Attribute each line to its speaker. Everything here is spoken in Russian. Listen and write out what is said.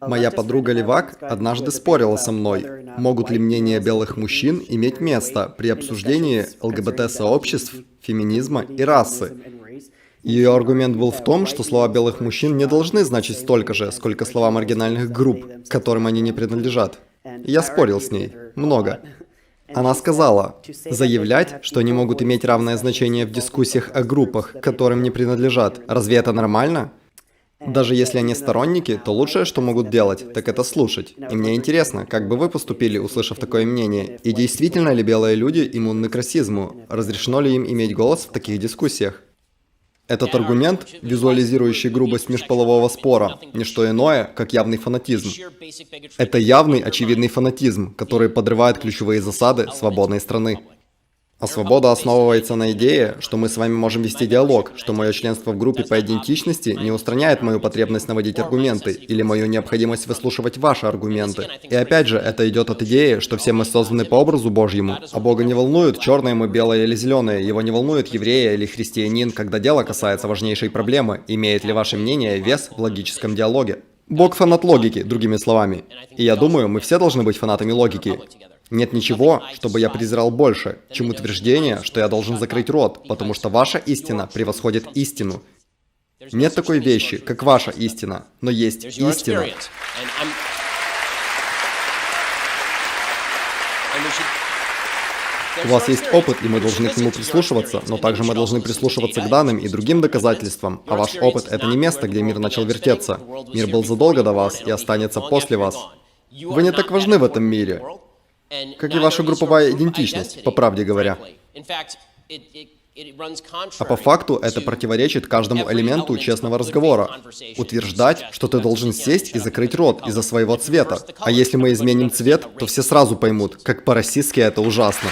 Speaker 1: Моя подруга Левак однажды спорила со мной, могут ли мнения белых мужчин иметь место при обсуждении ЛГБТ-сообществ, феминизма и расы. Ее аргумент был в том, что слова белых мужчин не должны значить столько же, сколько слова маргинальных групп, к которым они не принадлежат. И я спорил с ней. Много. Она сказала, заявлять, что они могут иметь равное значение в дискуссиях о группах, к которым не принадлежат, разве это нормально? Даже если они сторонники, то лучшее, что могут делать, так это слушать. И мне интересно, как бы вы поступили, услышав такое мнение? И действительно ли белые люди иммунны к расизму? Разрешено ли им иметь голос в таких дискуссиях? Этот аргумент, визуализирующий грубость межполового спора, не что иное, как явный фанатизм. Это явный, очевидный фанатизм, который подрывает ключевые засады свободной страны. А свобода основывается на идее, что мы с вами можем вести диалог, что мое членство в группе по идентичности не устраняет мою потребность наводить аргументы или мою необходимость выслушивать ваши аргументы. И опять же, это идет от идеи, что все мы созданы по образу Божьему, а Бога не волнует, черное мы, белое или зеленое, его не волнует еврея или христианин, когда дело касается важнейшей проблемы, имеет ли ваше мнение вес в логическом диалоге. Бог фанат логики, другими словами. И я думаю, мы все должны быть фанатами логики. Нет ничего, чтобы я презирал больше, чем утверждение, что я должен закрыть рот, потому что ваша истина превосходит истину. Нет такой вещи, как ваша истина, но есть истина. У вас есть опыт, и мы должны к нему прислушиваться, но также мы должны прислушиваться к данным и другим доказательствам. А ваш опыт — это не место, где мир начал вертеться. Мир был задолго до вас и останется после вас. Вы не так важны в этом мире, как и ваша групповая идентичность, по правде говоря. А по факту это противоречит каждому элементу честного разговора. Утверждать, что ты должен сесть и закрыть рот из-за своего цвета. А если мы изменим цвет, то все сразу поймут, как по-расистски это ужасно.